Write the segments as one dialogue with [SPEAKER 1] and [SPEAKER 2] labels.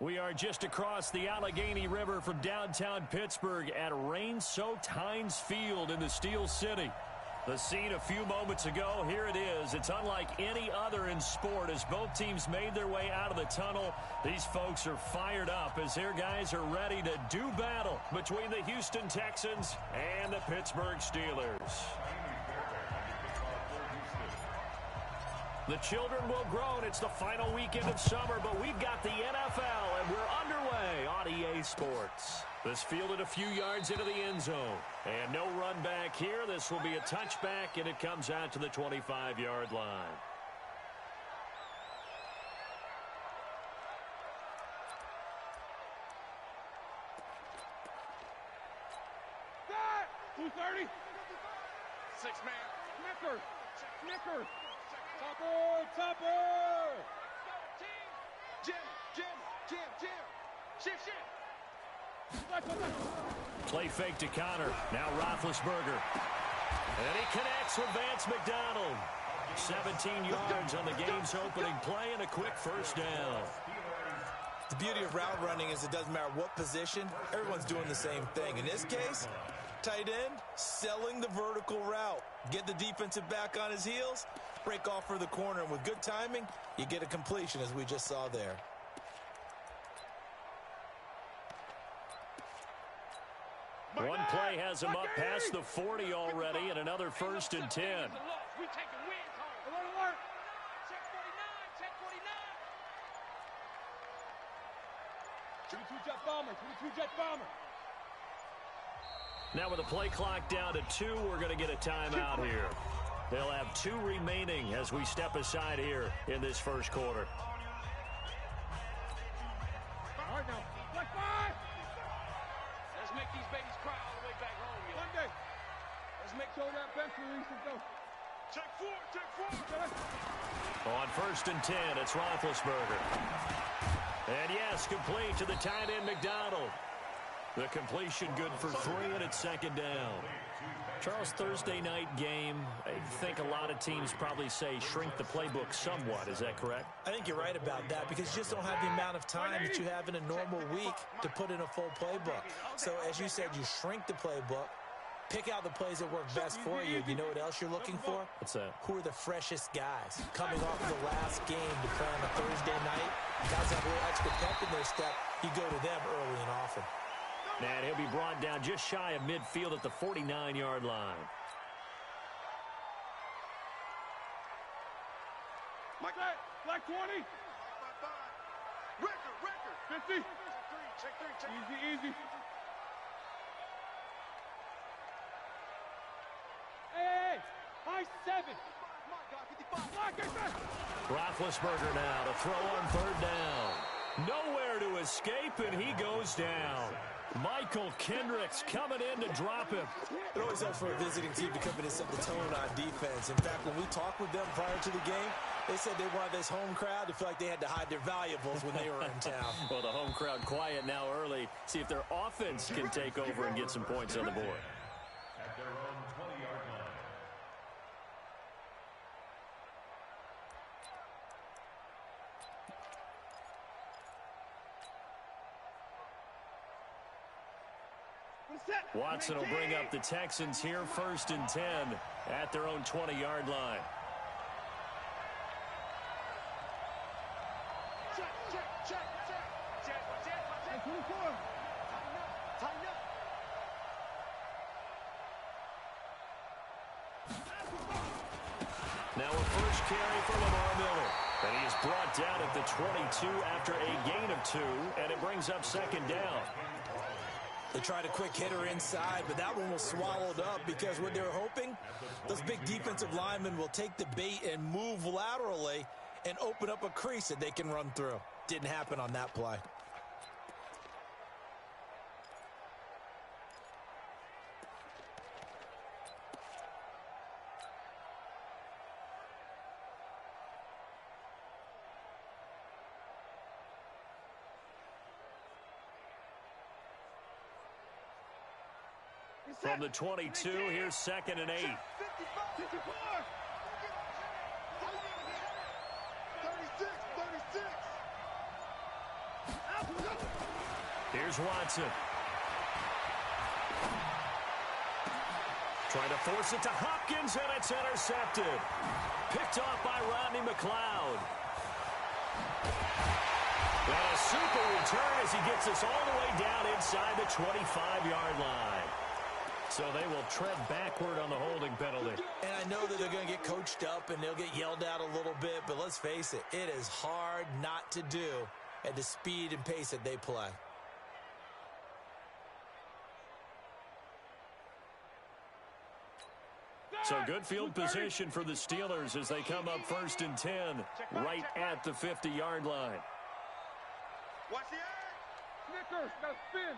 [SPEAKER 1] We are just across the Allegheny River from downtown Pittsburgh at rain-soaked Heinz Field in the Steel City. The scene a few moments ago, here it is. It's unlike any other in sport as both teams made their way out of the tunnel. These folks are fired up as their guys are ready to do battle between the Houston Texans and the Pittsburgh Steelers. The children will groan. It's the final weekend of summer, but we've got the NFL, and we're underway on EA Sports. This fielded a few yards into the end zone. And no run back here. This will be a touchback, and it comes out to the 25-yard line.
[SPEAKER 2] That! 230. 6-man. Snicker. Topper! Jim! Shift!
[SPEAKER 1] Play fake to Connor. Now Roethlisberger. And he connects with Vance McDonald. 17 yards on the game's opening play and a quick first down.
[SPEAKER 3] The beauty of route running is it doesn't matter what position, everyone's doing the same thing. In this case, tight end, selling the vertical route. Get the defensive back on his heels, break off for the corner, and with good timing, you get a completion as we just saw there.
[SPEAKER 1] One play has him up past the 40 already, and another 1st and 10.
[SPEAKER 2] We taking wins home. Alert. Check 49. 22 jet bomber.
[SPEAKER 1] Now with the play clock down to 2, we're going to get a timeout here. They'll have 2 remaining as we step aside here in this first quarter.
[SPEAKER 2] All right now. Black 5. Let's make these babies cry all the way back home. Monday. Let's make sure that bench release and go. Check 4.
[SPEAKER 1] On 1st and 10, it's Roethlisberger. And yes, complete to the tight end McDonald. The completion good for 3, and it's 2nd down. Charles, Thursday night game, I think a lot of teams probably say shrink the playbook somewhat. Is that correct?
[SPEAKER 3] I think you're right about that because you just don't have the amount of time that you have in a normal week to put in a full playbook. So as you said, you shrink the playbook, pick out the plays that work best for you. You know what else you're looking for?
[SPEAKER 1] What's that?
[SPEAKER 3] Who are the freshest guys coming off the last game to play on a Thursday night? Guys have a little extra pep in their step. You go to them early and often.
[SPEAKER 1] And he'll be brought down just shy of midfield at the 49-yard line.
[SPEAKER 2] Mike, Black 20. Record. 50. Check 3. Easy. Hey. High 7.
[SPEAKER 1] Roethlisberger now to throw on 3rd down. Nowhere to escape, and he goes down. Michael Kendricks coming in to drop him.
[SPEAKER 3] It always helps for a visiting team to come in and set the tone on defense. In fact, when we talked with them prior to the game, they said they wanted this home crowd to feel like they had to hide their valuables when they were in town.
[SPEAKER 1] Well, the home crowd quiet now early. See if their offense can take over and get some points on the board.
[SPEAKER 4] At their own 20-yard line.
[SPEAKER 1] Watson will bring up the Texans here, 1st and 10 at their own 20-yard line.
[SPEAKER 2] Check. Tighten up.
[SPEAKER 1] Now a first carry for Lamar Miller. And he is brought down at the 22 after a gain of 2, and it brings up 2nd down.
[SPEAKER 3] They tried a quick hitter inside, but that one was swallowed up because what they were hoping, those big defensive linemen will take the bait and move laterally and open up a crease that they can run through. Didn't happen on that play.
[SPEAKER 1] From the 22, here's 2nd and 8.
[SPEAKER 2] 54. 36.
[SPEAKER 1] Here's Watson. Trying to force it to Hopkins, and it's intercepted. Picked off by Rodney McLeod. And a super return as he gets us all the way down inside the 25-yard line. So they will tread backward on the holding penalty.
[SPEAKER 3] And I know that they're going to get coached up and they'll get yelled at a little bit, but let's face it, it is hard not to do at the speed and pace that they play.
[SPEAKER 1] So good field position for the Steelers as they come up 1st and 10, right at the 50-yard line.
[SPEAKER 2] Watch the edge. Snickers, now spin.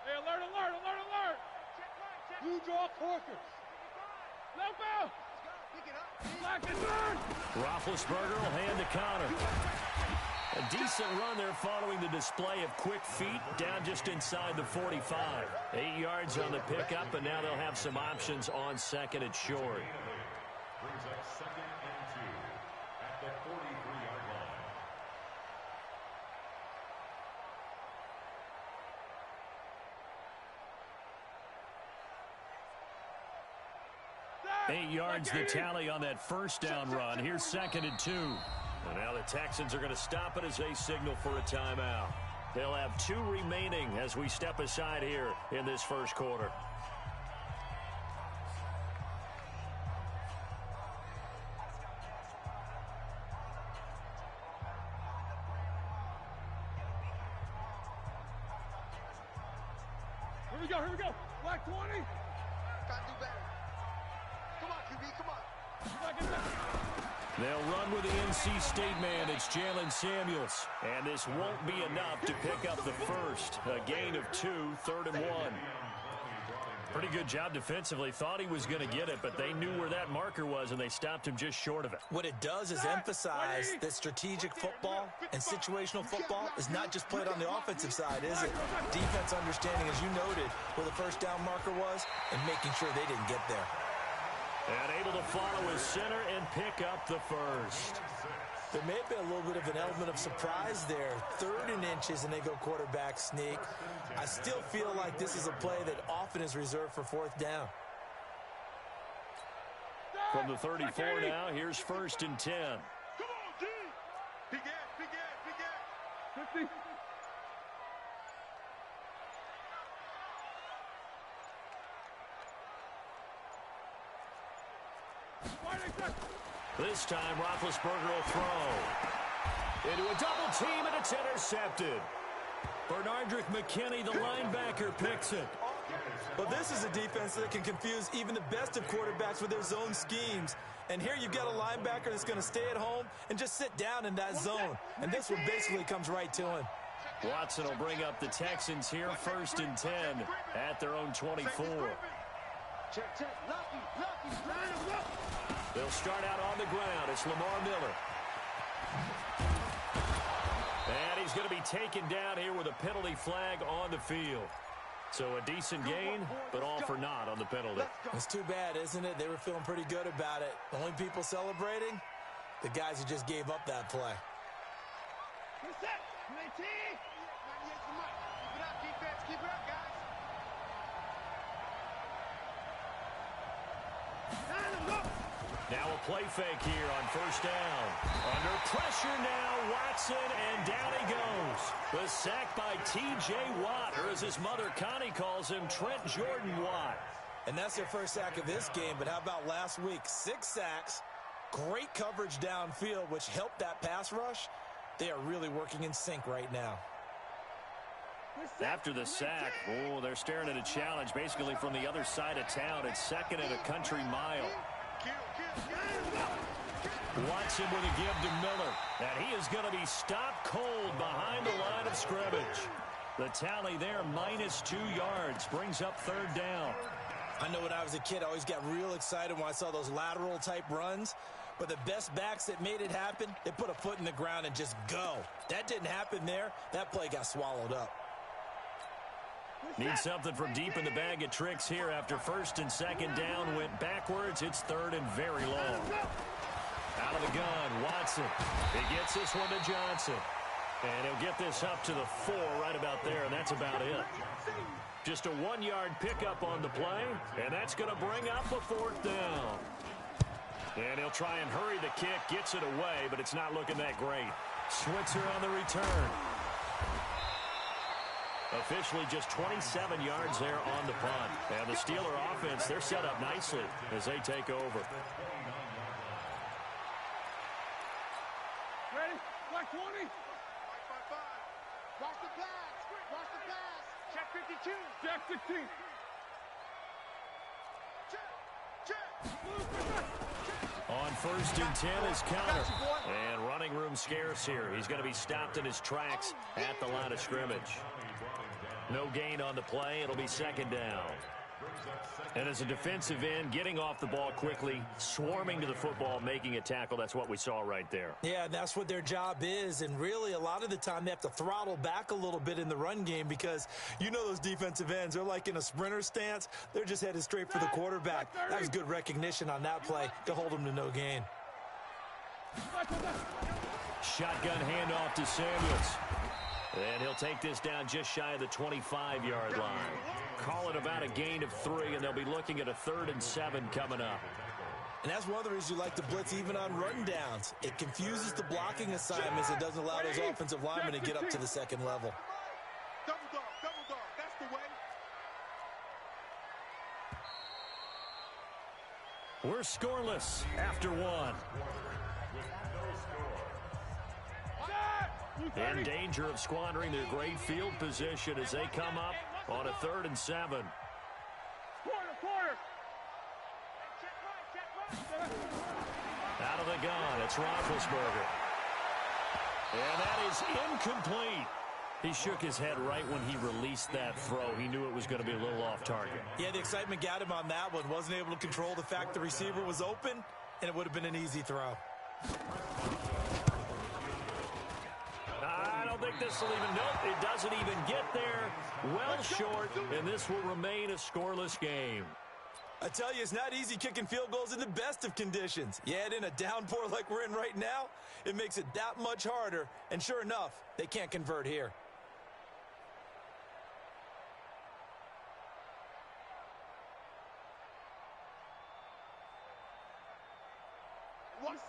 [SPEAKER 2] Hey, alert, alert, alert, alert. You draw corkers. No bell. Black and burn.
[SPEAKER 1] Roethlisberger will hand the counter. A decent run there following the display of quick feet down just inside the 45. 8 yards on the pickup, and now they'll have some options on 2nd and short.
[SPEAKER 4] Brings up 2nd and 2 at the 43-yard line.
[SPEAKER 1] 8 yards the tally on that first down run. Here's 2nd and 2. And now the Texans are going to stop it as they signal for a timeout. They'll have 2 remaining as we step aside here in this first quarter.
[SPEAKER 2] Here we go, here we go. Black 20. Gotta do better. Come on, QB, come on.
[SPEAKER 1] They'll run with the NC State man. It's Jalen Samuels. And this won't be enough to pick up the first. A gain of 2, 3rd and 1. Pretty good job defensively. Thought he was going to get it, but they knew where that marker was, and they stopped him just short of it.
[SPEAKER 3] What it does is emphasize that strategic football and situational football is not just played on the offensive side, is it? Defense understanding, as you noted, where the first down marker was and making sure they didn't get there.
[SPEAKER 1] And able to follow his center and pick up the first.
[SPEAKER 3] There may have been a little bit of an element of surprise there. 3rd and inches, and they go quarterback sneak. I still feel like this is a play that often is reserved for 4th down.
[SPEAKER 1] From the 34 now, here's 1st and 10.
[SPEAKER 2] Come on, G. Big ass. 50.
[SPEAKER 1] This time, Roethlisberger will throw. Into a double team, and it's intercepted. Bernardrick McKinney, the linebacker, picks it.
[SPEAKER 3] Well, this is a defense that can confuse even the best of quarterbacks with their zone schemes. And here you've got a linebacker that's going to stay at home and just sit down in that zone. And this one basically comes right to him.
[SPEAKER 1] Watson will bring up the Texans here, 1st and 10 at their own 24.
[SPEAKER 2] Check. Lucky.
[SPEAKER 1] They'll start out on the ground. It's Lamar Miller. And he's going to be taken down here with a penalty flag on the field. So a decent gain, but all for naught on the penalty.
[SPEAKER 3] It's too bad, isn't it? They were feeling pretty good about it. The only people celebrating, the guys who just gave up that play.
[SPEAKER 2] Keep it up, guys.
[SPEAKER 1] Now a play fake here on 1st down. Under pressure now, Watson, and down he goes. The sack by T.J. Watt, or as his mother Connie calls him, Trent Jordan Watt.
[SPEAKER 3] And that's their first sack of this game, but how about last week? 6 sacks, great coverage downfield, which helped that pass rush. They are really working in sync right now.
[SPEAKER 1] After the sack, they're staring at a challenge basically from the other side of town. It's 2nd and a country mile. Watson with a give to Miller. And he is going to be stopped cold behind the line of scrimmage. The tally there, -2 yards, brings up 3rd down.
[SPEAKER 3] I know when I was a kid, I always got real excited when I saw those lateral type runs. But the best backs that made it happen, they put a foot in the ground and just go. That didn't happen there. That play got swallowed up.
[SPEAKER 1] Need something from deep in the bag of tricks here after 1st and 2nd down went backwards. It's 3rd and very long. Out of the gun, Watson. He gets this one to Johnson. And he'll get this up to the 4 right about there, and that's about it. Just a 1-yard pickup on the play, and that's going to bring up a 4th down. And he'll try and hurry the kick, gets it away, but it's not looking that great. Switzer on the return. Officially just 27 yards there on the punt. And the Steeler offense, they're set up nicely as they take over.
[SPEAKER 2] Ready? Black 20. Watch the pass. Watch the pass. Check 52. Check 16.
[SPEAKER 1] On 1st and 10 is Counter. And running room scarce here. He's going to be stopped in his tracks at the line of scrimmage. No gain on the play. It'll be 2nd down. And as a defensive end, getting off the ball quickly, swarming to the football, making a tackle, that's what we saw right there.
[SPEAKER 3] Yeah, that's what their job is. And really, a lot of the time, they have to throttle back a little bit in the run game because you know those defensive ends, they're like in a sprinter stance. They're just headed straight for the quarterback. That was good recognition on that play to hold them to no gain.
[SPEAKER 1] Shotgun handoff to Samuels. And he'll take this down just shy of the 25-yard line. Call it about a gain of 3, and they'll be looking at a 3rd and 7 coming up.
[SPEAKER 3] And that's one of the reasons you like to blitz even on run downs. It confuses the blocking assignments. It doesn't allow those offensive linemen to get up to the 2nd level.
[SPEAKER 2] Double dog, that's the way.
[SPEAKER 1] We're scoreless after 1. In danger of squandering their great field position as they come up on a 3rd and 7.
[SPEAKER 2] Quarter.
[SPEAKER 1] Out of the gun, it's Roethlisberger. And that is incomplete. He shook his head right when he released that throw. He knew it was going to be a little off target.
[SPEAKER 3] Yeah, the excitement got him on that one. Wasn't able to control the fact the receiver was open, and it would have been an easy throw.
[SPEAKER 1] I don't think this will even, nope, it doesn't even get there. Well short, and this will remain a scoreless game.
[SPEAKER 3] I tell you, it's not easy kicking field goals in the best of conditions. You add in a downpour like we're in right now, it makes it that much harder. And sure enough, they can't convert here.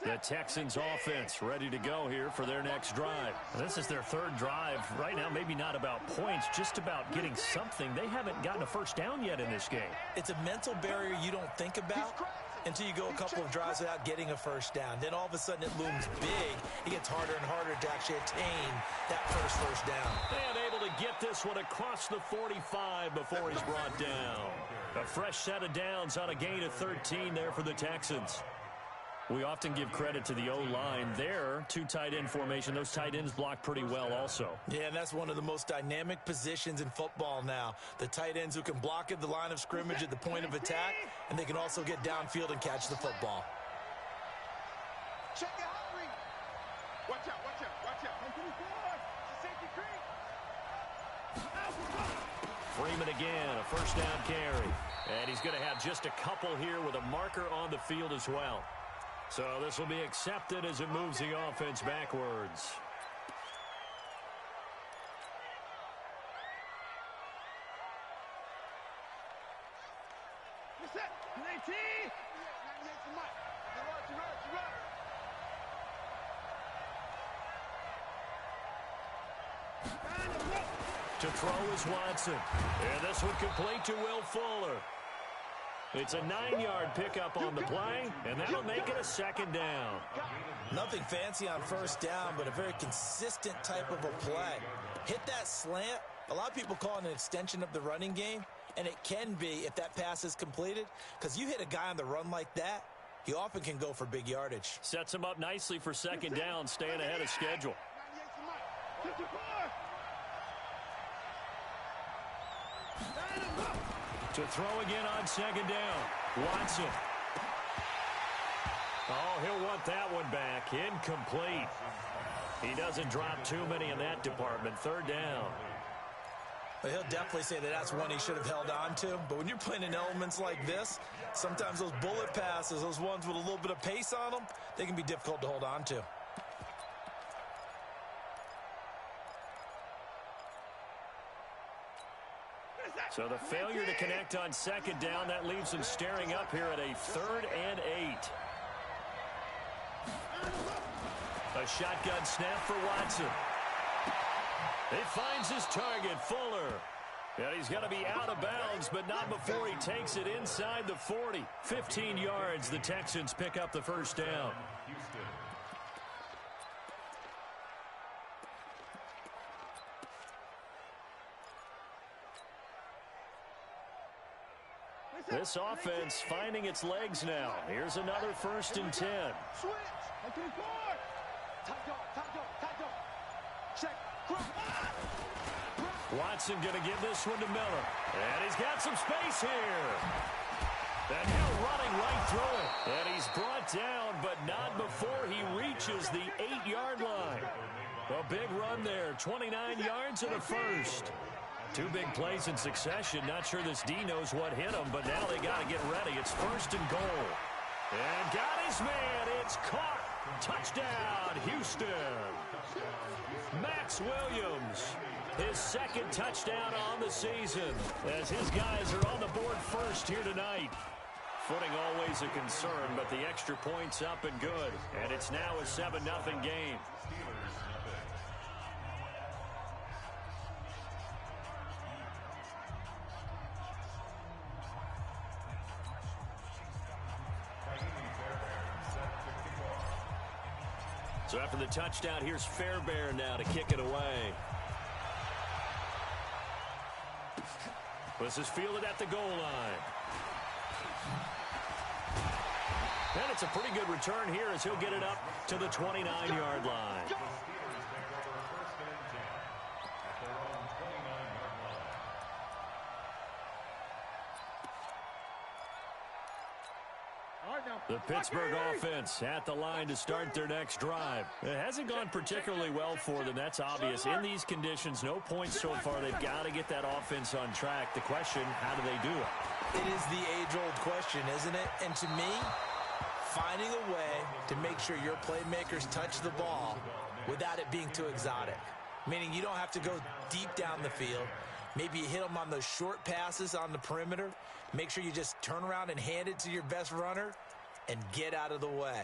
[SPEAKER 1] The Texans offense ready to go here for their next drive. This is their 3rd drive. Right now, maybe not about points, just about getting something. They haven't gotten a 1st down yet in this game.
[SPEAKER 3] It's a mental barrier you don't think about until you go a couple of drives without getting a 1st down. Then all of a sudden it looms big. It gets harder and harder to actually attain that first down.
[SPEAKER 1] And able to get this one across the 45 before he's brought down. A fresh set of downs on a gain of 13 there for the Texans. We often give credit to the O-line there. 2 tight end formation. Those tight ends block pretty well also.
[SPEAKER 3] Yeah, and that's one of the most dynamic positions in football now. The tight ends who can block at the line of scrimmage at the point of attack, and they can also get downfield and catch the football.
[SPEAKER 2] Check it out, Reed. Watch out. Safety creep.
[SPEAKER 1] Freeman again, a 1st down carry. And he's going to have just a couple here with a marker on the field as well. So this will be accepted as it moves the offense backwards.
[SPEAKER 2] You're set. 19.
[SPEAKER 1] To throw is Watson. And this one complete to Will Fuller. It's a 9-yard pickup on the play, and that'll make it a 2nd down.
[SPEAKER 3] Nothing fancy on 1st down, but a very consistent type of a play. Hit that slant. A lot of people call it an extension of the running game, and it can be if that pass is completed, because you hit a guy on the run like that, he often can go for big yardage.
[SPEAKER 1] Sets him up nicely for 2nd down, staying ahead of schedule. To throw again on 2nd down. Watson. Oh, he'll want that one back. Incomplete. He doesn't drop too many in that department. 3rd down.
[SPEAKER 3] Well, he'll definitely say that that's one he should have held on to. But when you're playing in elements like this, Sometimes those bullet passes, those ones with a little bit of pace on them, they can be difficult to hold on to.
[SPEAKER 1] So the failure to connect on second down, that leaves them staring up here at a 3rd and 8. A shotgun snap for Watson. He finds his target, Fuller. And he's going to be out of bounds, but not before he takes it inside the 40. 15 yards, the Texans pick up the first down. This offense finding its legs now. Here's another 1st and 10.
[SPEAKER 2] Switch. Check.
[SPEAKER 1] Watson going to give this one to Miller. And he's got some space here. And Hill running right through it. And he's brought down, but not before he reaches the 8-yard line. A big run there. 29 yards and a first. 2 big plays in succession. Not sure this D knows what hit him, but now they got to get ready. It's 1st and goal. And got his man. It's caught. Touchdown, Houston. Max Williams, his 2nd touchdown on the season, as his guys are on the board first here tonight. Footing always a concern, but the extra point's up and good. And it's now a 7-0 game. So after the touchdown, here's Fairbairn now to kick it away. This is fielded at the goal line. And it's a pretty good return here as he'll get it up to the 29-yard line. The Pittsburgh offense at the line to start their next drive. It hasn't gone particularly well for them, that's obvious. In these conditions, no points so far. They've got to get that offense on track. The question, how do they do it?
[SPEAKER 3] It is the age-old question, isn't it? And to me, finding a way to make sure your playmakers touch the ball without it being too exotic. Meaning you don't have to go deep down the field. Maybe you hit them on those short passes on the perimeter. Make sure you just turn around and hand it to your best runner and get out of the way.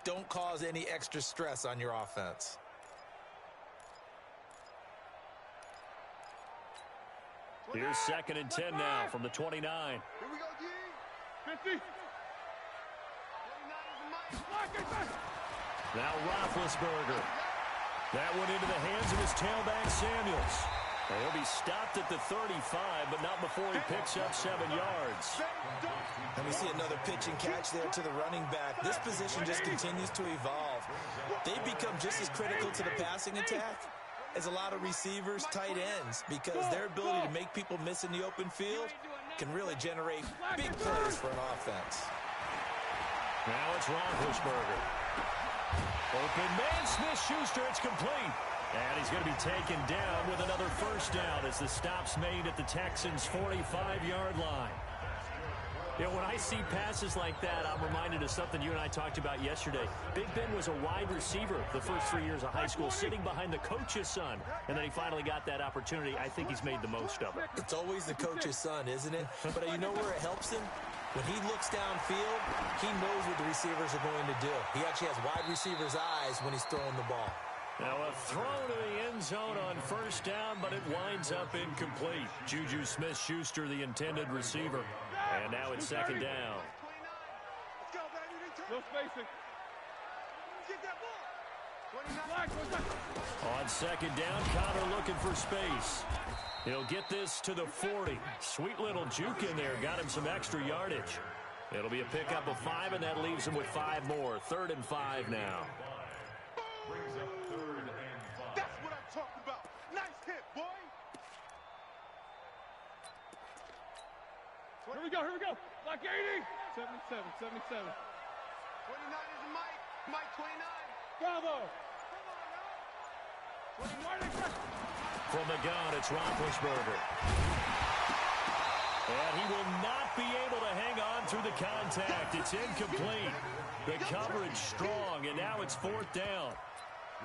[SPEAKER 3] Don't cause any extra stress on your offense.
[SPEAKER 1] Here's 2nd and 10 now from the 29.
[SPEAKER 2] Here we go, G. 50.
[SPEAKER 1] Now Roethlisberger. That went into the hands of his tailback, Samuels. And he'll be stopped at the 35, but not before he picks up 7 yards.
[SPEAKER 3] And we see another pitch and catch there to the running back. This position just continues to evolve. They become just as critical to the passing attack as a lot of receivers, tight ends, because their ability to make people miss in the open field can really generate big plays for an offense.
[SPEAKER 1] Now it's Roethlisberger. Open man, Smith-Schuster, it's complete. And he's going to be taken down with another first down as the stop's made at the Texans' 45-yard line. You know, when I see passes like that, I'm reminded of something you and I talked about yesterday. Big Ben was a wide receiver the first 3 years of high school, sitting behind the coach's son. And then he finally got that opportunity. I think he's made the most of it.
[SPEAKER 3] It's always the coach's son, isn't it? But you know where it helps him? When he looks downfield, he knows what the receivers are going to do. He actually has wide receivers' eyes when he's throwing the ball.
[SPEAKER 1] Now a throw to the end zone on first down, but it winds up incomplete. Juju Smith-Schuster, the intended receiver. And now it's 2nd down.
[SPEAKER 2] No spacing. Get that ball.
[SPEAKER 1] On 2nd down, Connor looking for space. He'll get this to the 40. Sweet little juke in there. Got him some extra yardage. It'll be a pickup of 5, and that leaves him with 5 more. 3rd and 5 now.
[SPEAKER 2] That's what I'm talking about. Nice hit, boy. Here we go, here we go. Like 80. 77, 77. 29 is Mike. Mike 29. Bravo.
[SPEAKER 1] From the gun, it's Roethlisberger. And he will not be able to hang on through the contact. It's incomplete. The coverage strong, and now it's 4th down.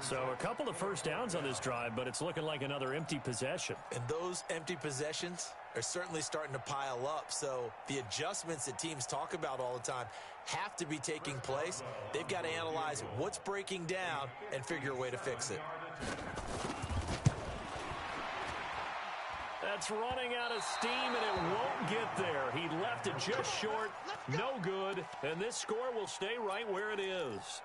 [SPEAKER 1] So a couple of first downs on this drive, but it's looking like another empty possession.
[SPEAKER 3] And those empty possessions are certainly starting to pile up. So the adjustments that teams talk about all the time have to be taking place. They've got to analyze what's breaking down and figure a way to fix it.
[SPEAKER 1] That's running out of steam, and it won't get there. He left it just short. No good. And this score will stay right where it is.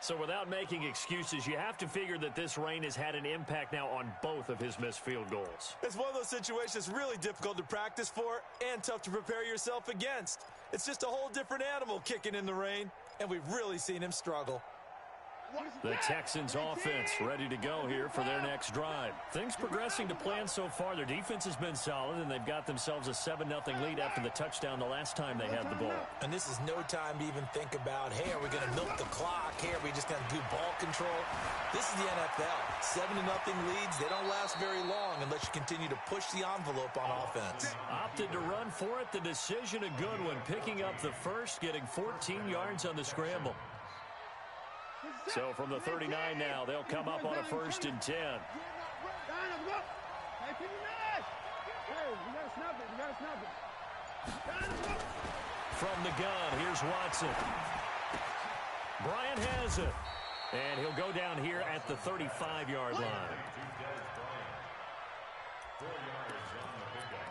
[SPEAKER 1] So without making excuses, you have to figure that this rain has had an impact now on both of his missed field goals.
[SPEAKER 3] It's one of those situations really difficult to practice for and tough to prepare yourself against. It's just a whole different animal kicking in the rain, and we've really seen him struggle.
[SPEAKER 1] The Texans offense ready to go here for their next drive. Things progressing to plan so far. Their defense has been solid, and they've got themselves a 7-0 lead after the touchdown the last time they had the ball.
[SPEAKER 3] And this is no time to even think about, hey, are we going to milk the clock? Hey, are we just going to do ball control? This is the NFL. 7-0 leads, they don't last very long unless you continue to push the envelope on offense.
[SPEAKER 1] Opted to run for it. The decision a good one. Picking up the first, getting 14 yards on the scramble. So from the 39 now, they'll come up on a 1st and 10. From the gun, here's Watson. Bryant has it. And he'll go down here at the 35-yard line.
[SPEAKER 4] 4 yards on the pickup.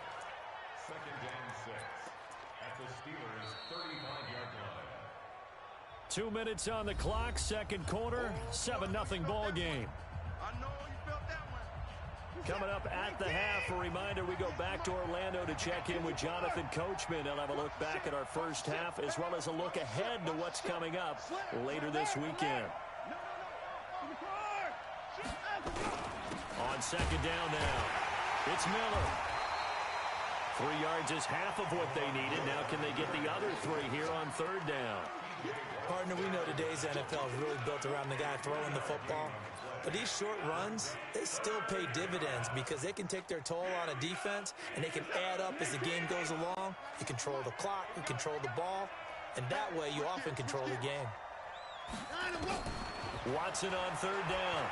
[SPEAKER 4] 2nd and 6 at the Steelers' 35-yard line.
[SPEAKER 1] 2 minutes on the clock, second quarter, 7-0 ball game. Coming up at the half, a reminder, we go back to Orlando to check in with Jonathan Coachman. He'll have a look back at our first half as well as a look ahead to what's coming up later this weekend. On 2nd down now, it's Miller. 3 yards is half of what they needed. Now can they get the other 3 here on 3rd down?
[SPEAKER 3] Partner, we know today's NFL is really built around the guy throwing the football. But these short runs, they still pay dividends because they can take their toll on a defense and they can add up as the game goes along. You control the clock, you control the ball, and that way you often control the game.
[SPEAKER 1] Watson on 3rd down.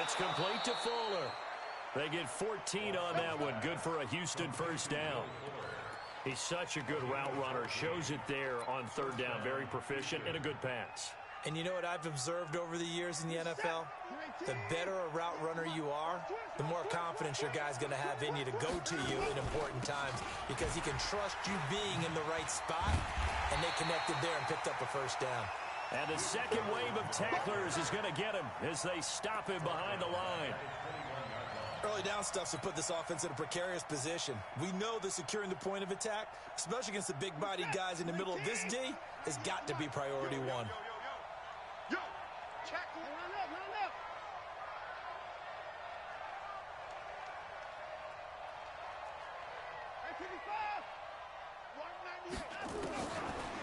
[SPEAKER 1] It's complete to Fuller. They get 14 on that one. Good for a Houston 1st down. He's such a good route runner. Shows it there on 3rd down. Very proficient and a good pass.
[SPEAKER 3] And you know what I've observed over the years in the NFL? The better a route runner you are, the more confidence your guy's going to have in you to go to you in important times because he can trust you being in the right spot, and they connected there and picked up a 1st down.
[SPEAKER 1] And the second wave of tacklers is going to get him as they stop him behind the line.
[SPEAKER 3] Early down stuff's to put this offense in a precarious position. We know that securing the point of attack, especially against the big-bodied guys in the middle of this D, has got to be priority one.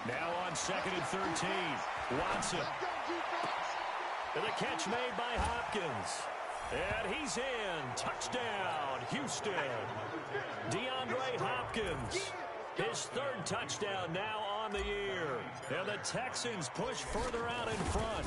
[SPEAKER 1] Now on 2nd and 13, Watson. And the catch made by Hopkins. And he's in. Touchdown, Houston. DeAndre Hopkins. His 3rd touchdown now on the year. And the Texans push further out in front.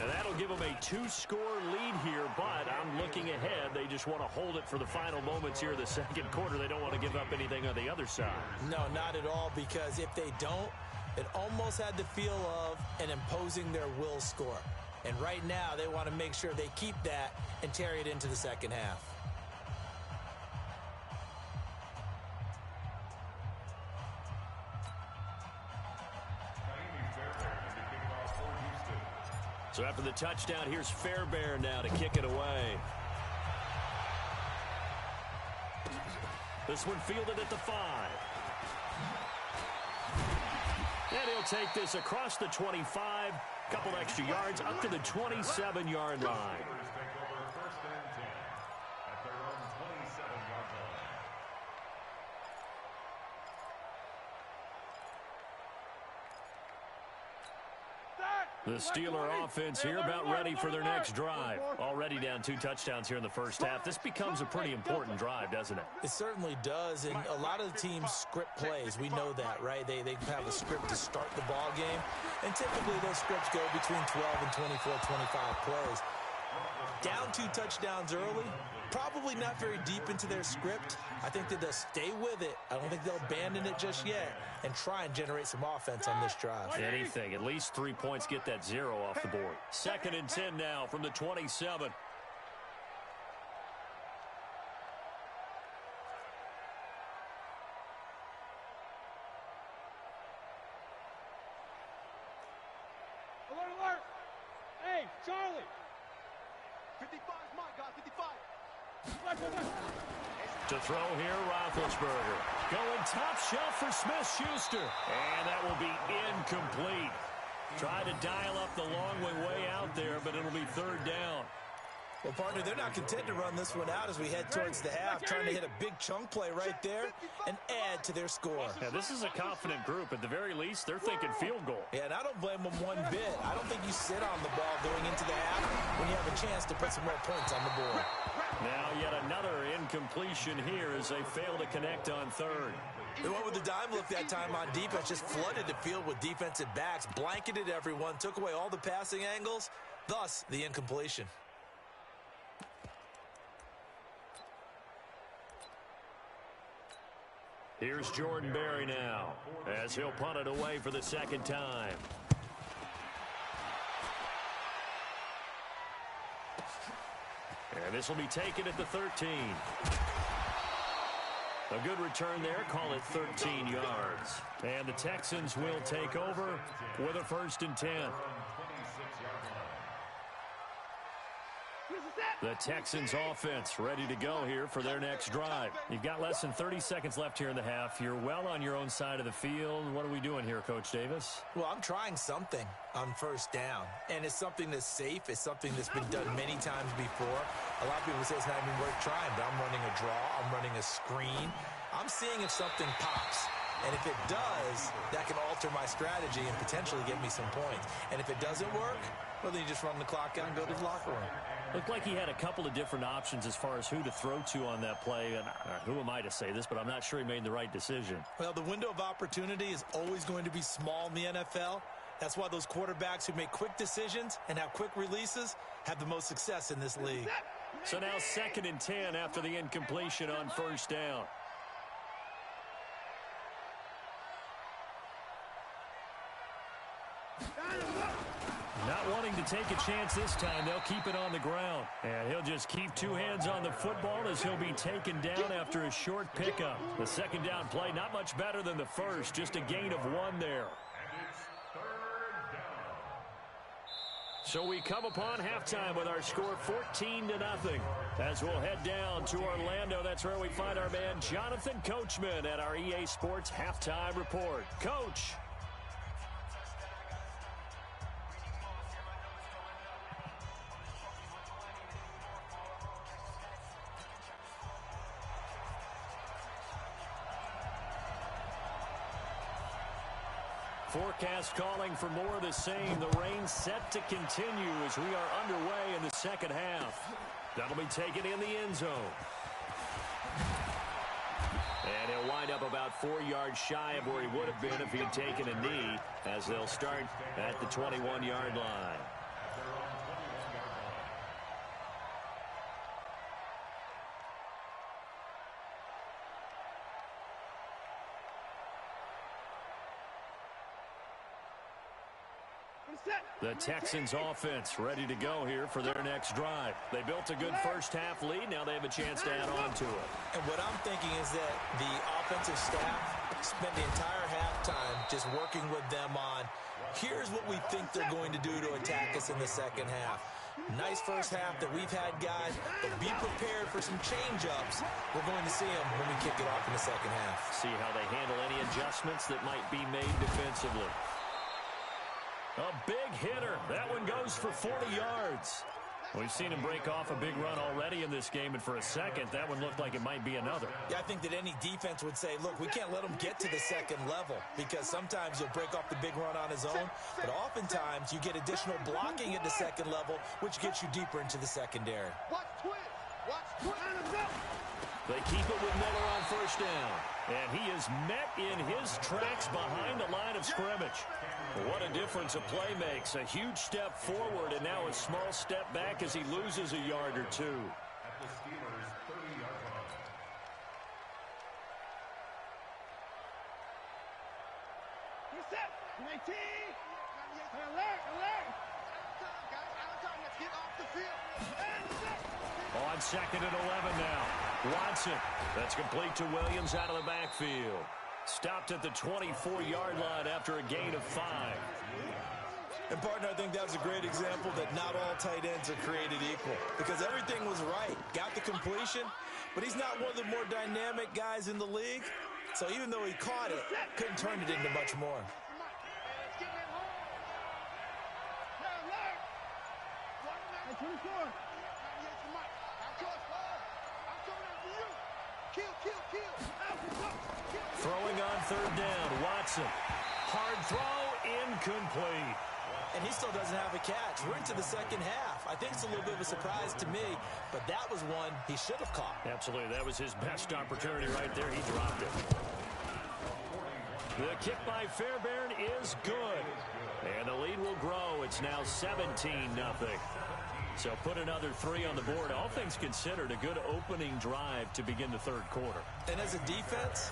[SPEAKER 1] And that'll give them a 2-score lead here, but I'm looking ahead. They just want to hold it for the final moments here of the second quarter. They don't want to give up anything on the other side.
[SPEAKER 3] No, not at all, because if they don't, it almost had the feel of an imposing their will score. And right now, they want to make sure they keep that and carry it into the second half.
[SPEAKER 1] So after the touchdown, here's Fairbairn now to kick it away. This one fielded at the 5. And he'll take this across the 25. Couple extra yards up to the 27-yard line. The Steeler offense here about ready for their next drive. Already down 2 touchdowns here in the first half. This becomes a pretty important drive, doesn't it?
[SPEAKER 3] It certainly does, and a lot of the teams script plays. We know that, right? They have a script to start the ball game, and typically those scripts go between 12 and 24, 25 plays. Down 2 touchdowns early, probably not very deep into their script. I think that they'll stay with it. I don't think they'll abandon it just yet and try and generate some offense on this drive.
[SPEAKER 1] Anything. At least 3 points get that 0 off the board. 2nd and 10 now from the 27.
[SPEAKER 2] Alert, alert! Hey, Charlie! 55 is mine, God, 55.
[SPEAKER 1] To throw here, Roethlisberger. Going top shelf for Smith-Schuster. And that will be incomplete. Tried to dial up the long way out there, but it'll be 3rd down.
[SPEAKER 3] Well, partner, they're not content to run this one out as we head towards the half, trying to hit a big chunk play right there and add to their score.
[SPEAKER 1] Yeah, this is a confident group. At the very least, they're thinking field goal.
[SPEAKER 3] Yeah, and I don't blame them one bit. I don't think you sit on the ball going into the half when you have a chance to put some more points on the board.
[SPEAKER 1] Now yet another incompletion here as they fail to connect on 3rd.
[SPEAKER 3] They went with the dime look that time on defense, just flooded the field with defensive backs, blanketed everyone, took away all the passing angles, thus the incompletion.
[SPEAKER 1] Here's Jordan Berry now as he'll punt it away for the 2nd time. And this will be taken at the 13. A good return there. Call it 13 yards. And the Texans will take over with a 1st and 10. The Texans offense ready to go here for their next drive. You've got less than 30 seconds left here in the half. You're well on your own side of the field. What are we doing here, Coach Davis?
[SPEAKER 3] Well, I'm trying something on 1st down, and it's something that's safe. It's something that's been done many times before. A lot of people say it's not even worth trying, but I'm running a draw. I'm running a screen. I'm seeing if something pops. And if it does, that can alter my strategy and potentially get me some points. And if it doesn't work, well, then you just run the clock out and go to the locker room.
[SPEAKER 1] Looked like he had a couple of different options as far as who to throw to on that play. And who am I to say this, but I'm not sure he made the right decision.
[SPEAKER 3] Well, the window of opportunity is always going to be small in the NFL. That's why those quarterbacks who make quick decisions and have quick releases have the most success in this league.
[SPEAKER 1] So now 2nd and 10 after the incompletion on 1st down. Not wanting to take a chance this time, they'll keep it on the ground. And he'll just keep 2 hands on the football as he'll be taken down after a short pickup. The 2nd down play, not much better than the first, just a gain of 1 there. So we come upon halftime with our score 14-0. As we'll head down to Orlando, that's where we find our man Jonathan Coachman at our EA Sports Halftime Report. Coach. Forecast calling for more of the same. The rain set to continue as we are underway in the 2nd half. That'll be taken in the end zone. And he'll wind up about 4 yards shy of where he would have been if he had taken a knee, as they'll start at the 21-yard line. The Texans offense ready to go here for their next drive. They built a good 1st half lead. Now they have a chance to add on to it.
[SPEAKER 3] And what I'm thinking is that the offensive staff spent the entire halftime just working with them on, here's what we think they're going to do to attack us in the 2nd half. Nice 1st half that we've had, guys, but be prepared for some change-ups. We're going to see them when we kick it off in the 2nd half.
[SPEAKER 1] See how they handle any adjustments that might be made defensively. A big hitter. That one goes for 40 yards. We've seen him break off a big run already in this game, and for a second, that one looked like it might be another.
[SPEAKER 3] Yeah, I think that any defense would say, look, we can't let him get to the second level because sometimes he'll break off the big run on his own, but oftentimes you get additional blocking at the second level, which gets you deeper into the secondary.
[SPEAKER 2] Watch twist. Watch twist.
[SPEAKER 1] They keep it with Miller on first down. And he is met in his tracks behind the line of scrimmage. What a difference a play makes. A huge step forward and now a small step back as he loses a yard or two.
[SPEAKER 4] At the Steelers' 30-yard line.
[SPEAKER 2] He's set. 19. Alert, alert. Out of time. Let's get off the field. And set.
[SPEAKER 1] On second and 11 now. Watson. That's complete to Williams out of the backfield. Stopped at the 24-yard line after a gain of 5.
[SPEAKER 3] And, partner, I think that was a great example that not all tight ends are created equal because everything was right. Got the completion, but he's not one of the more dynamic guys in the league. So even though he caught it, couldn't turn it into much more.
[SPEAKER 2] Let's get it home. Now, alert. 24.
[SPEAKER 1] Throwing on third down, Watson. Hard throw, incomplete.
[SPEAKER 3] And he still doesn't have a catch. We're into the second half. I think it's a little bit of a surprise to me, but that was one he should have caught.
[SPEAKER 1] Absolutely, that was his best opportunity right there. He dropped it. The kick by Fairbairn is good. And the lead will grow. It's now 17-0. So put another 3 on the board. All things considered, a good opening drive to begin the third quarter.
[SPEAKER 3] And as a defense,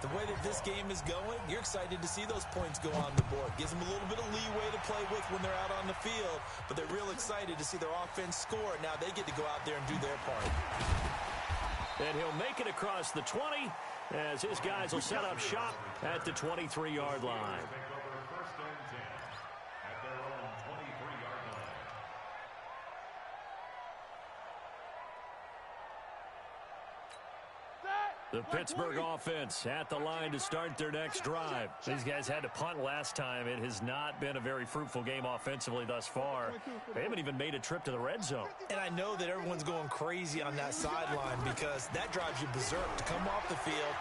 [SPEAKER 3] the way that this game is going, you're excited to see those points go on the board. Gives them a little bit of leeway to play with when they're out on the field, but they're real excited to see their offense score. Now they get to go out there and do their part.
[SPEAKER 1] And he'll make it across the 20 as his guys will set up shop at the 23-yard line.
[SPEAKER 4] Take over first and 10 at their own 23-yard line.
[SPEAKER 1] The Pittsburgh offense at the line to start their next drive. These guys had to punt last time. It has not been a very fruitful game offensively thus far. They haven't even made a trip to the red zone.
[SPEAKER 3] And I know that everyone's going crazy on that sideline because that drives you berserk to come off the field,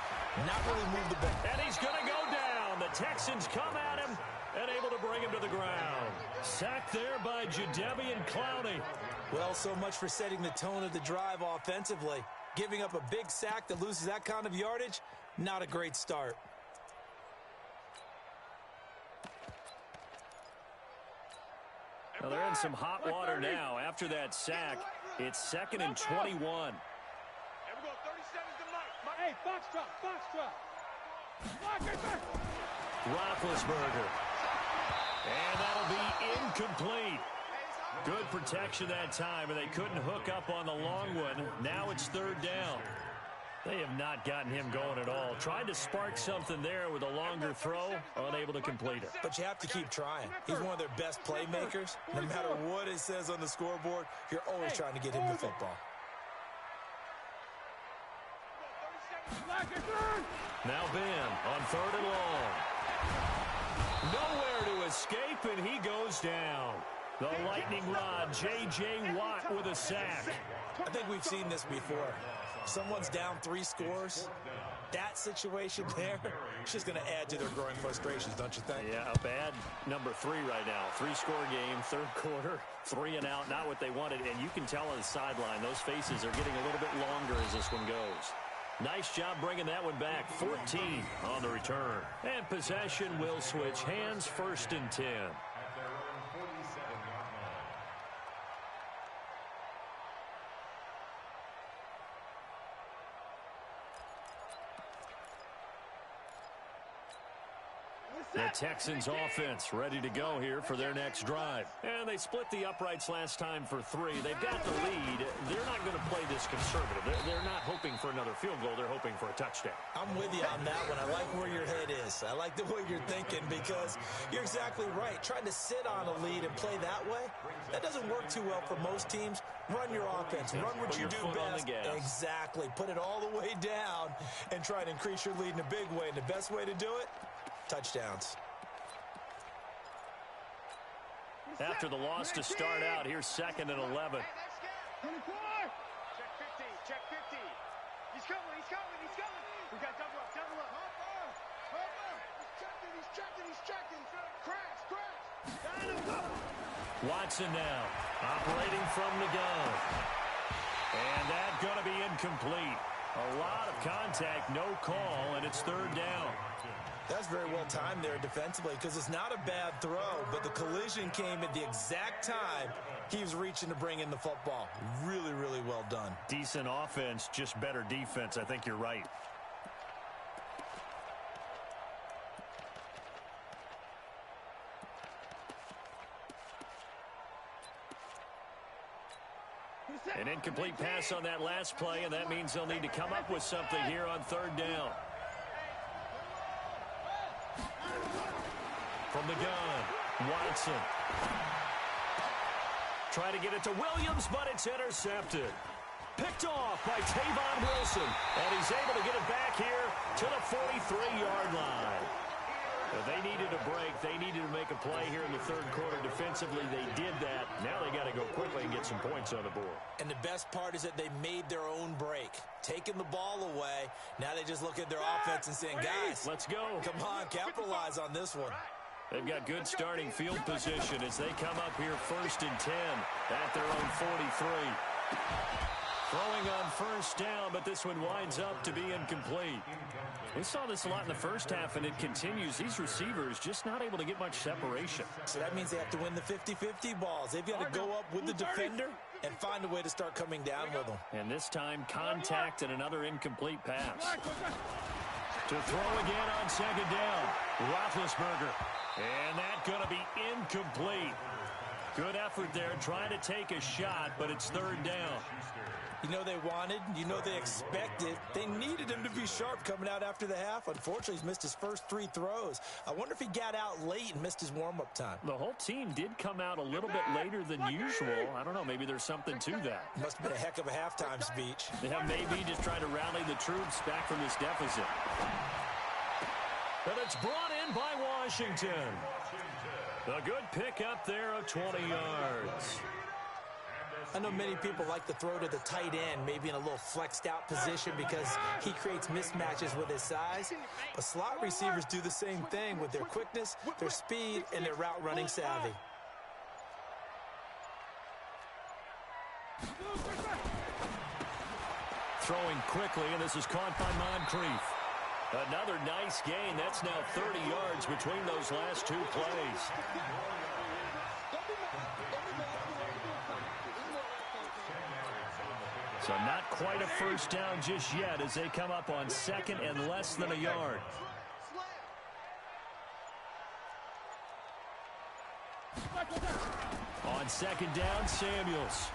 [SPEAKER 3] not really move the ball.
[SPEAKER 1] And he's going to go down. The Texans come at him and able to bring him to the ground. Sacked there by Jadeveon Clowney.
[SPEAKER 3] Well, so much for setting the tone of the drive offensively. Giving up a big sack that loses that kind of yardage, not a great start.
[SPEAKER 1] Well, they're in some hot water now. After that sack, it's 2nd and 21.
[SPEAKER 2] Here we go, 30 seconds to Mike. Hey, foxtrot.
[SPEAKER 1] Roethlisberger. And that'll be incomplete. Good protection that time, and they couldn't hook up on the long one. Now it's third down. They have not gotten him going at all. Tried to spark something there with a longer throw, unable to complete it.
[SPEAKER 3] But you have to keep trying. He's one of their best playmakers. No matter what it says on the scoreboard, you're always trying to get him the football.
[SPEAKER 1] Now Ben on 3rd and long. Nowhere to escape, and he goes down. The lightning rod, J.J. Watt with a sack.
[SPEAKER 3] I think we've seen this before. Someone's down 3 scores. That situation there, it's just going to add to their growing frustrations, don't you think?
[SPEAKER 1] Yeah, a bad number 3 right now. 3-score game, third quarter, 3 and out, not what they wanted. And you can tell on the sideline, those faces are getting a little bit longer as this one goes. Nice job bringing that one back. 14 on the return. And possession will switch hands, 1st and 10.
[SPEAKER 4] At their own 47-yard line.
[SPEAKER 1] The Texans offense ready to go here for their next drive. And they split the uprights last time for 3. They've got the lead. They're not going to play this conservative. They're not hoping for another field goal. They're hoping for a touchdown.
[SPEAKER 3] I'm with you on that one. I like where your head is. I like the way you're thinking because you're exactly right. Trying to sit on a lead and play that way, that doesn't work too well for most teams. Run your offense. Run what you do best. Exactly. Put it all the way down and try to increase your lead in a big way. And the best way to do it, touchdowns.
[SPEAKER 1] after the loss to start out. Here's 2nd and 11.
[SPEAKER 2] Check 50, check 50. He's coming, he's coming, he's coming. We got double up, double up. He's checking. Crash.
[SPEAKER 1] Watson now, operating from the gun. And that's going to be incomplete. A lot of contact, no call, and it's 3rd down.
[SPEAKER 3] That's very well timed there defensively because it's not a bad throw, but the collision came at the exact time he was reaching to bring in the football. Really, really well done.
[SPEAKER 1] Decent offense, just better defense. I think you're right. An incomplete pass on that last play, and that means they'll need to come up with something here on 3rd down. From the gun, Watson. Try to get it to Williams, but it's intercepted. Picked off by Tavon Wilson, and he's able to get it back here to the 43-yard line. They needed a break. They needed to make a play here in the 3rd quarter. Defensively, they did that. Now they got to go quickly and get some points on the board.
[SPEAKER 3] And the best part is that they made their own break. Taking the ball away. Now they just look at their offense and saying, guys,
[SPEAKER 1] let's go.
[SPEAKER 3] Come on, capitalize on this one.
[SPEAKER 1] They've got good starting field position as they come up here 1st and 10 at their own 43. Throwing on 1st down, but this one winds up to be incomplete. We saw this a lot in the first half, and it continues. These receivers just not able to get much separation.
[SPEAKER 3] So that means they have to win the 50-50 balls. They've got to go up with the defender and find a way to start coming down with them.
[SPEAKER 1] And this time, contact and another incomplete pass. To throw again on 2nd down, Roethlisberger. And that's going to be incomplete. Good effort there, trying to take a shot, but it's 3rd down.
[SPEAKER 3] You know they wanted, you know they expected. They needed him to be sharp coming out after the half. Unfortunately, he's missed his first 3 throws. I wonder if he got out late and missed his warm-up time.
[SPEAKER 1] The whole team did come out a little bit later than usual. I don't know, maybe there's something to that.
[SPEAKER 3] Must have been a heck of a halftime speech.
[SPEAKER 1] Yeah, maybe just trying to rally the troops back from this deficit. But it's brought in by Washington. A good pickup there of 20 yards.
[SPEAKER 3] I know many people like to throw to the tight end, maybe in a little flexed out position because he creates mismatches with his size. But slot receivers do the same thing with their quickness, their speed, and their route running savvy.
[SPEAKER 1] Throwing quickly, and this is caught by Moncrief. Another nice gain. That's now 30 yards between those last 2 plays. So not quite a 1st down just yet as they come up on 2nd and less than a yard. On 2nd down, Samuels.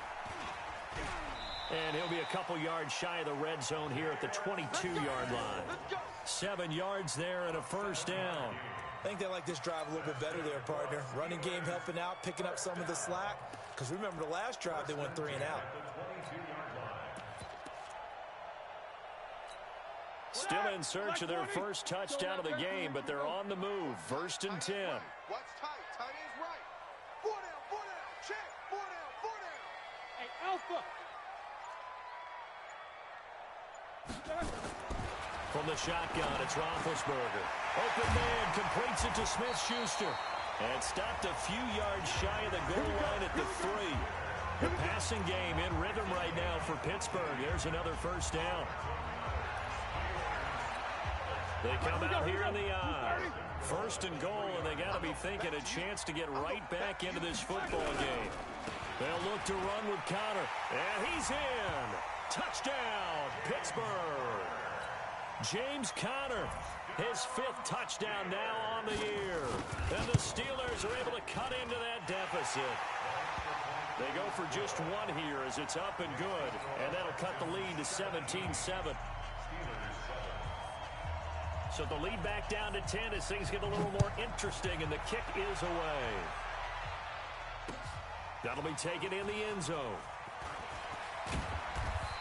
[SPEAKER 1] And he'll be a couple yards shy of the red zone here at the 22-yard line. 7 yards there and a 1st down.
[SPEAKER 3] I think they like this drive a little bit better there, partner. Running game helping out, picking up some of the slack. Because remember the last drive, they went 3 and out.
[SPEAKER 1] Still in search of their first touchdown of the game, but they're on the move. 1st and 10.
[SPEAKER 2] Watch tight. Tight end's right. 4 down. Check. 4 down. Hey, Alpha.
[SPEAKER 1] From the shotgun, it's Roethlisberger. Open man, completes it to Smith-Schuster. And stopped a few yards shy of the goal line at the 3. The passing game in rhythm right now for Pittsburgh. There's another 1st down. They come out here in the eye. 1st and goal, and they got to be thinking a chance to get right back into this football game. They'll look to run with Conner. And he's in. Touchdown, Pittsburgh. James Conner, his 5th touchdown now on the year. And the Steelers are able to cut into that deficit. They go for just 1 here as it's up and good. And that'll cut the lead to 17-7. So the lead back down to 10 as things get a little more interesting, and the kick is away. That'll be taken in the end zone.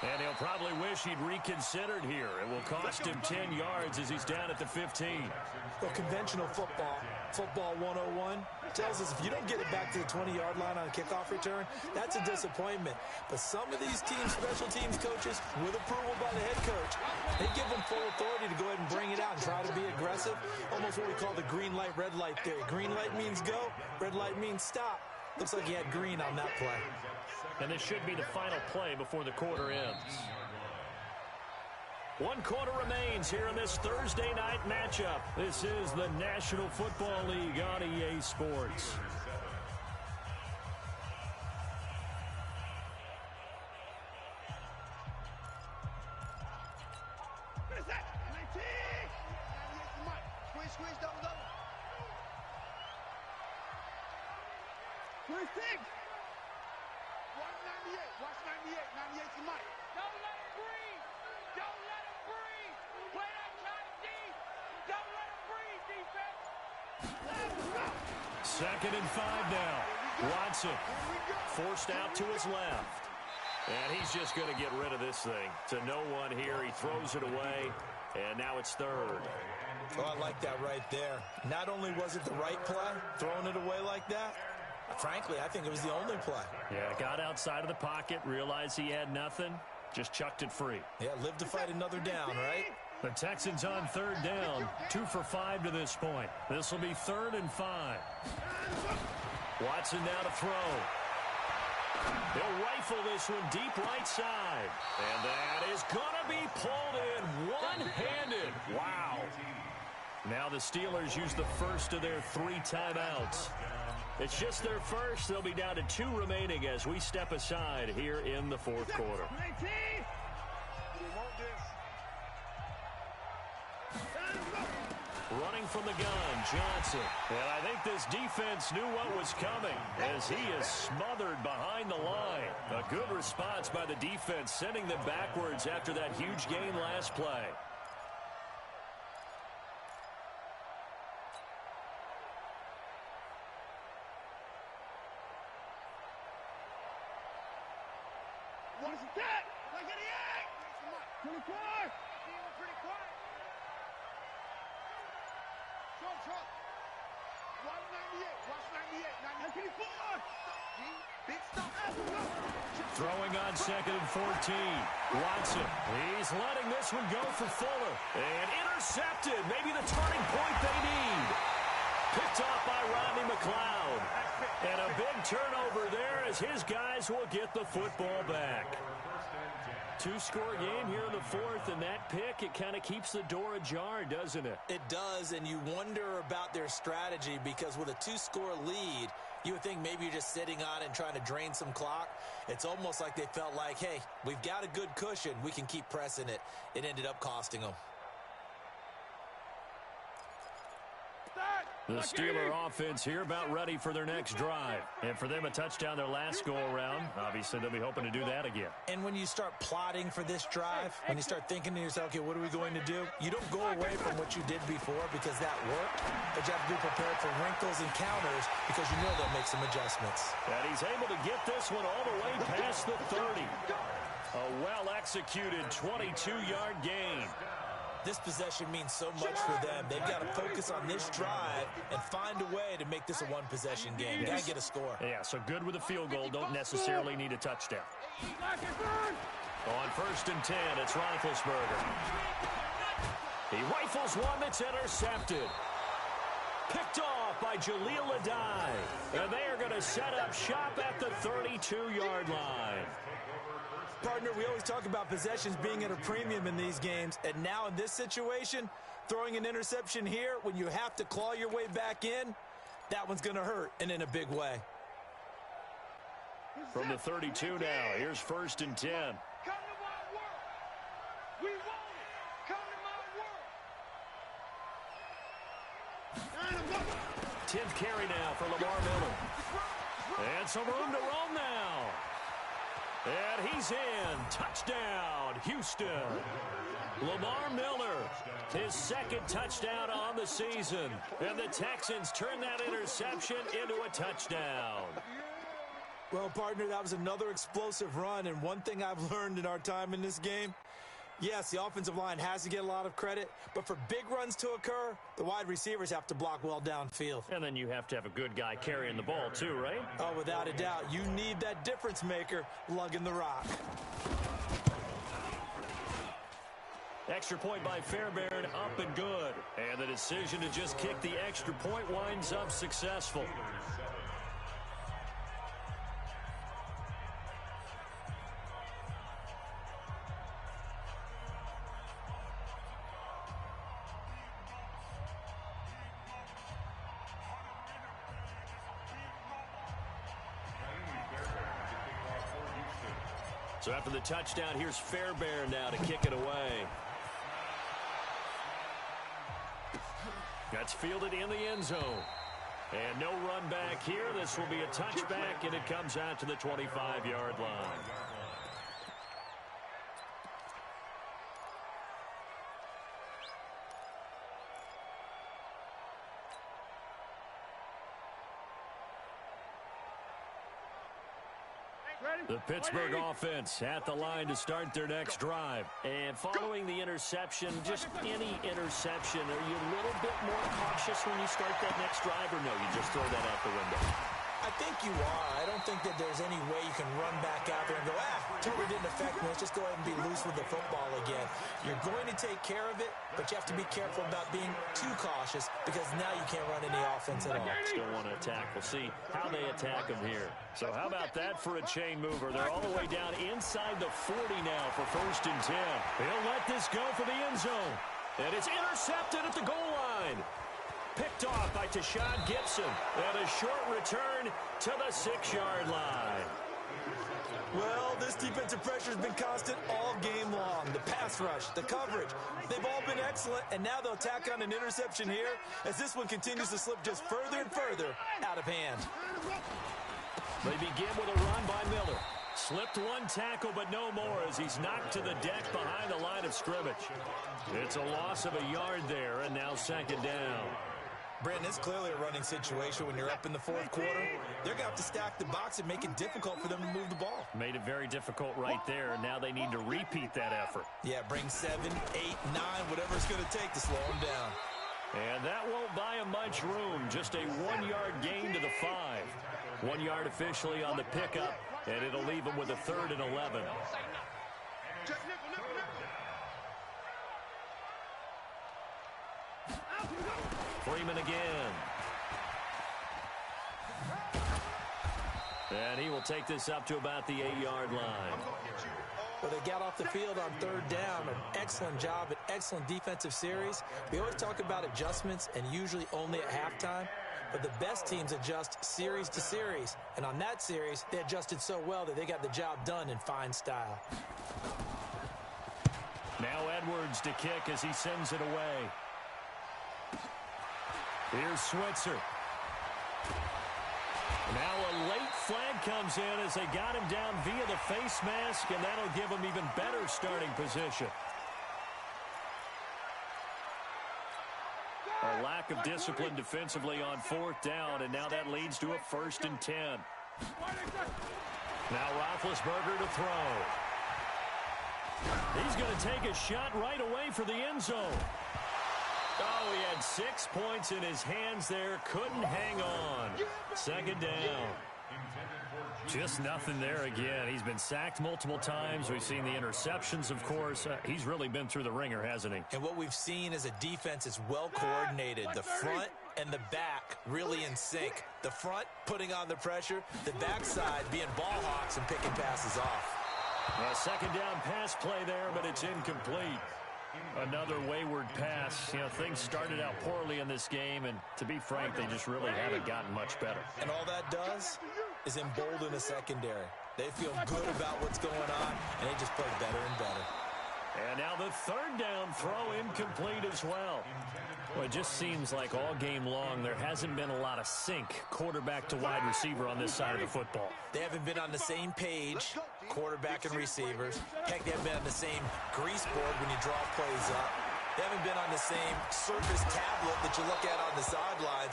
[SPEAKER 1] And he'll probably wish he'd reconsidered here. It will cost him 10 yards as he's down at the 15.
[SPEAKER 3] Well, conventional football 101, tells us if you don't get it back to the 20-yard line on a kickoff return, that's a disappointment. But some of these teams, special teams coaches, with approval by the head coach, they give them full authority to go ahead and bring it out and try to be aggressive, almost what we call the green light, red light theory. Green light means go, red light means stop. Looks like he had green on that play.
[SPEAKER 1] And this should be the final play before the quarter ends. 1 quarter remains here in this Thursday night matchup. This is the National Football League on EA Sports.
[SPEAKER 2] Watch 98. 98's the mic. Don't let him breathe. Don't let him breathe. Play that shot deep. Don't let him breathe, defense.
[SPEAKER 1] Second and 5 now. Watson forced out to his left. And he's just going to get rid of this thing. To no one here. He throws it away. And now it's third.
[SPEAKER 3] Oh, I like that right there. Not only was it the right play, throwing it away like that, frankly, I think it was the only play.
[SPEAKER 1] Yeah, got outside of the pocket, realized he had nothing, just chucked it free.
[SPEAKER 3] Yeah, live to fight another down, right?
[SPEAKER 1] The Texans on third down, 2 for 5 to this point. This will be 3rd and 5. Watson now to throw. He'll rifle this one deep right side. And that is going to be pulled in one-handed. Wow. Now the Steelers use the first of their 3 timeouts. It's just their first. They'll be down to 2 remaining as we step aside here in the 4th quarter. Running from the gun, Johnson. And I think this defense knew what was coming as he is smothered behind the line. A good response by the defense, sending them backwards after that huge gain last play.
[SPEAKER 2] What's that? Like an egg! 24! Pretty quiet. Trump. Watch 98. Watch 98. 94! Big stuff.
[SPEAKER 1] Throwing on 2nd and 14. Watson. He's letting this one go for Fuller. And intercepted. Maybe the turning point they need. Picked off by Rodney McLeod. And a big turnover there as his guys will get the football back. 2-score game here in the 4th, and that pick, it kind of keeps the door ajar, doesn't it?
[SPEAKER 3] It does, and you wonder about their strategy because with a 2-score lead, you would think maybe you're just sitting on it and trying to drain some clock. It's almost like they felt like, hey, we've got a good cushion. We can keep pressing it. It ended up costing them.
[SPEAKER 1] The Steeler offense here about ready for their next drive. And for them, a touchdown their last go-around. Obviously, they'll be hoping to do that again.
[SPEAKER 3] And when you start plotting for this drive, when you start thinking to yourself, okay, what are we going to do? You don't go away from what you did before because that worked, but you have to be prepared for wrinkles and counters because you know they'll make some adjustments.
[SPEAKER 1] And he's able to get this one all the way past the 30. A well-executed 22-yard gain.
[SPEAKER 3] This possession means so much for them. They've got to focus on this drive and find a way to make this a one-possession game. Got to get a score.
[SPEAKER 1] Yeah, so good with a field goal. Don't necessarily need a touchdown. On 1st and 10, it's Roethlisberger. He rifles one that's intercepted. Picked off by Jaleel Adai. And they are going to set up shop at the 32-yard line.
[SPEAKER 3] Partner, we always talk about possessions being at a premium in these games, and now in this situation, throwing an interception here when you have to claw your way back in, that one's going to hurt, and in a big way.
[SPEAKER 1] From the 32 now, here's 1st and 10.
[SPEAKER 2] Come to my work. We want it. Come to my work.
[SPEAKER 1] 10th carry now for Lamar Miller. And some room to roam now. And he's in. Touchdown, Houston. Lamar Miller, his 2nd touchdown on the season. And the Texans turn that interception into a touchdown.
[SPEAKER 3] Well, partner, that was another explosive run, and one thing I've learned in our time in this game, yes, the offensive line has to get a lot of credit, but for big runs to occur, the wide receivers have to block well downfield.
[SPEAKER 1] And then you have to have a good guy carrying the ball too, right?
[SPEAKER 3] Oh, without a doubt. You need that difference maker lugging the rock.
[SPEAKER 1] Extra point by Fairbairn, up and good. And the decision to just kick the extra point winds up successful. So after the touchdown, here's Fairbairn now to kick it away. That's fielded in the end zone. And no run back here. This will be a touchback, and it comes out to the 25-yard line. The Pittsburgh offense at the line to start their next drive. And following the interception, just any interception, are you a little bit more cautious when you start that next drive, or no, you just throw that out the window?
[SPEAKER 3] I think you are. I don't think that there's any way you can run back out there and go, totally didn't affect me. Let's just go ahead and be loose with the football again. You're going to take care of it, but you have to be careful about being too cautious because now you can't run any offense at all.
[SPEAKER 1] Still want to attack. We'll see how they attack them here. So how about that for a chain mover? They're all the way down inside the 40 now for 1st and 10. He'll let this go for the end zone. And it's intercepted at the goal line. Picked off by Tashawn Gibson. And a short return to the 6-yard line.
[SPEAKER 3] Well, this defensive pressure has been constant all game long. The pass rush, the coverage, they've all been excellent, and now they'll tack on an interception here as this one continues to slip just further and further out of hand.
[SPEAKER 1] They begin with a run by Miller. Slipped one tackle, but no more as he's knocked to the deck behind the line of scrimmage. It's a loss of a yard there, and now 2nd down.
[SPEAKER 3] Brandon, it's clearly a running situation when you're up in the 4th quarter. They're going to have to stack the box and make it difficult for them to move the ball.
[SPEAKER 1] Made it very difficult right there, and now they need to repeat that effort.
[SPEAKER 3] Yeah, bring 7, 8, 9, whatever it's going to take to slow them down.
[SPEAKER 1] And that won't buy him much room. Just a 1-yard gain to the 5. 1 yard officially on the pickup, and it'll leave him with a 3rd and 11. Freeman again. And he will take this up to about the 8-yard line.
[SPEAKER 3] Well, they got off the field on 3rd down. An excellent job, an excellent defensive series. We always talk about adjustments and usually only at halftime. But the best teams adjust series to series. And on that series, they adjusted so well that they got the job done in fine style.
[SPEAKER 1] Now Edwards to kick as he sends it away. Here's Switzer. Now a late flag comes in as they got him down via the face mask, and that'll give him even better starting position. A lack of discipline defensively on 4th down, and now that leads to a 1st and 10. Now Roethlisberger to throw. He's going to take a shot right away for the end zone. Oh, he had 6 points in his hands there. Couldn't hang on. 2nd down. Just nothing there again. He's been sacked multiple times. We've seen the interceptions, of course. He's really been through the ringer, hasn't he?
[SPEAKER 3] And what we've seen is a defense that's well coordinated. The front and the back really in sync. The front putting on the pressure. The backside being ball hawks and picking passes off.
[SPEAKER 1] A 2nd down pass play there, but it's incomplete. Another wayward pass. You know, things started out poorly in this game, and to be frank, they just really haven't gotten much better.
[SPEAKER 3] And all that does is embolden a secondary. They feel good about what's going on, and they just play better and better.
[SPEAKER 1] And now the 3rd down throw incomplete as well. Well, it just seems like all game long there hasn't been a lot of sync quarterback to wide receiver on this side of the football.
[SPEAKER 3] They haven't been on the same page, quarterback and receivers. Heck, they haven't been on the same grease board when you draw plays up. They haven't been on the same surface tablet that you look at on the sidelines.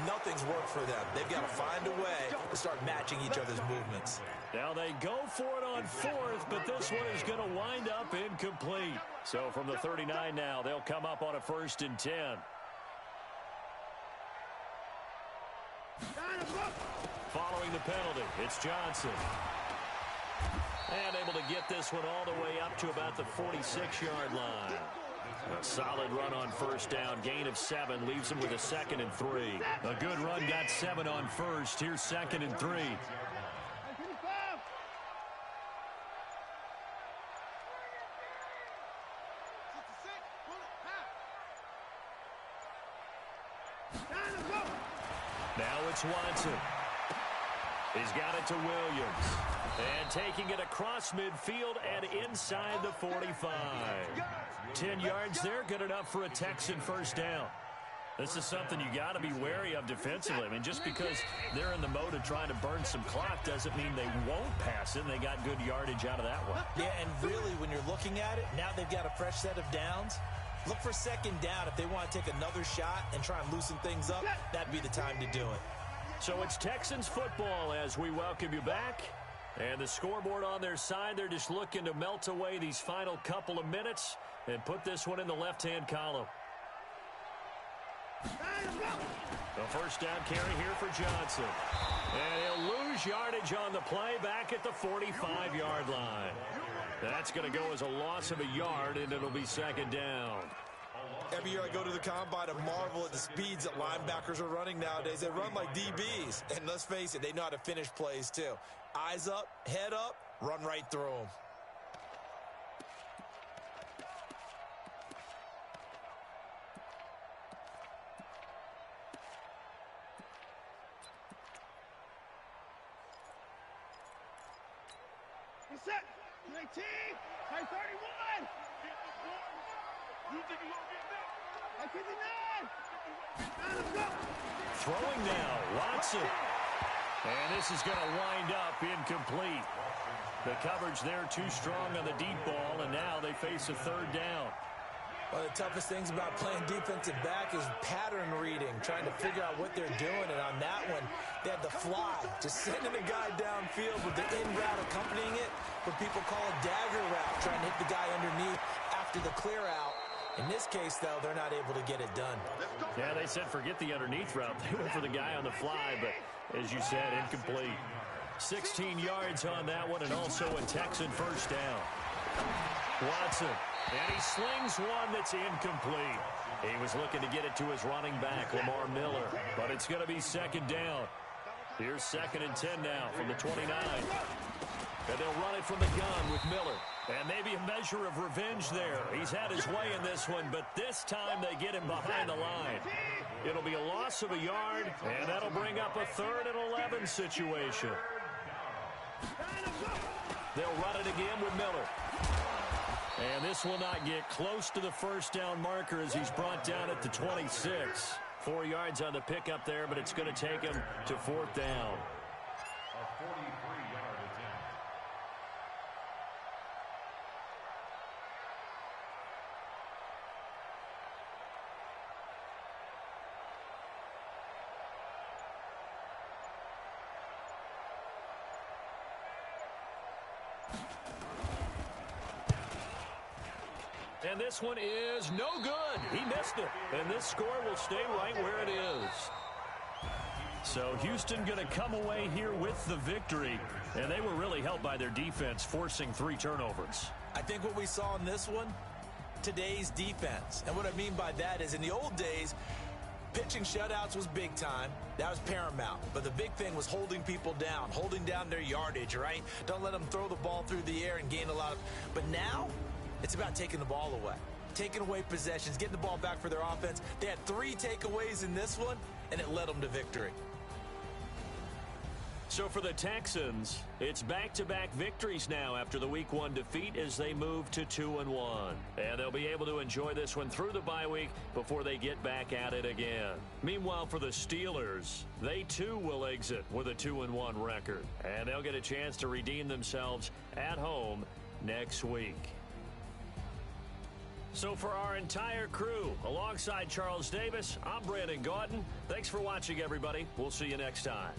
[SPEAKER 3] Nothing's worked for them. They've got to find a way to start matching each other's movements.
[SPEAKER 1] Now they go for it on fourth, but this one is going to wind up incomplete. So from the 39 now, they'll come up on a 1st and 10. Following the penalty, it's Johnson. And able to get this one all the way up to about the 46-yard line. A solid run on 1st down. Gain of 7 leaves him with a 2nd and 3. A good run got 7 on 1st. Here's 2nd and 3. Now it's Watson. He's got it to Williams. And taking it across midfield and inside the 45. 10 yards there, good enough for a Texan 1st down. This is something you got to be wary of defensively. I mean, just because they're in the mode of trying to burn some clock doesn't mean they won't pass it, and they got good yardage out of that one.
[SPEAKER 3] Yeah, and really, when you're looking at it, now they've got a fresh set of downs. Look for 2nd down. If they want to take another shot and try and loosen things up, that'd be the time to do it.
[SPEAKER 1] So it's Texans football as we welcome you back. And the scoreboard on their side, they're just looking to melt away these final couple of minutes and put this one in the left-hand column. The 1st down carry here for Johnson. And he'll lose yardage on the play back at the 45-yard line. That's going to go as a loss of a yard, and it'll be 2nd down.
[SPEAKER 3] Every year I go to the combine and marvel at the speeds that linebackers are running nowadays. They run like DBs. And let's face it, they know how to finish plays too. Eyes up, head up, run right through them.
[SPEAKER 2] Set. 19. High 31. You think you're going to get that? High 59. Let's go.
[SPEAKER 1] Throwing now, Watson. And this is going to wind up incomplete. The coverage there too strong on the deep ball, and now they face a 3rd down.
[SPEAKER 3] One of the toughest things about playing defensive back is pattern reading, trying to figure out what they're doing. And on that one, they had the fly, just sending a guy downfield with the in route accompanying it, what people call a dagger route, trying to hit the guy underneath after the clear out. In this case, though, they're not able to get it done.
[SPEAKER 1] Yeah, they said forget the underneath route. They went for the guy on the fly, but as you said, incomplete. 16 yards on that one, and also a Texan 1st down. Watson, and he slings one that's incomplete. He was looking to get it to his running back, Lamar Miller, but it's going to be 2nd down. Here's 2nd and 10 now from the 29. And they'll run it from the gun with Miller. And maybe a measure of revenge there. He's had his way in this one, but this time they get him behind the line. It'll be a loss of a yard, and that'll bring up a 3rd and 11 situation. They'll run it again with Miller. And this will not get close to the 1st down marker as he's brought down at the 26. 4 yards on the pickup there, but it's going to take him to 4th down.
[SPEAKER 4] A 43-yard attempt.
[SPEAKER 1] And this one is no good. He missed it. And this score will stay right where it is. So Houston going to come away here with the victory. And they were really helped by their defense, forcing 3 turnovers.
[SPEAKER 3] I think what we saw in this one, today's defense. And what I mean by that is in the old days, pitching shutouts was big time. That was paramount. But the big thing was holding people down, holding down their yardage, right? Don't let them throw the ball through the air and gain a lot of... But now, it's about taking the ball away. Taking away possessions, getting the ball back for their offense. They had 3 takeaways in this one, and it led them to victory.
[SPEAKER 1] So for the Texans, it's back-to-back victories now after the Week 1 defeat as they move to 2-1. And they'll be able to enjoy this one through the bye week before they get back at it again. Meanwhile, for the Steelers, they too will exit with a 2-1 record. And they'll get a chance to redeem themselves at home next week. So for our entire crew, alongside Charles Davis, I'm Brandon Gaudin. Thanks for watching, everybody. We'll see you next time.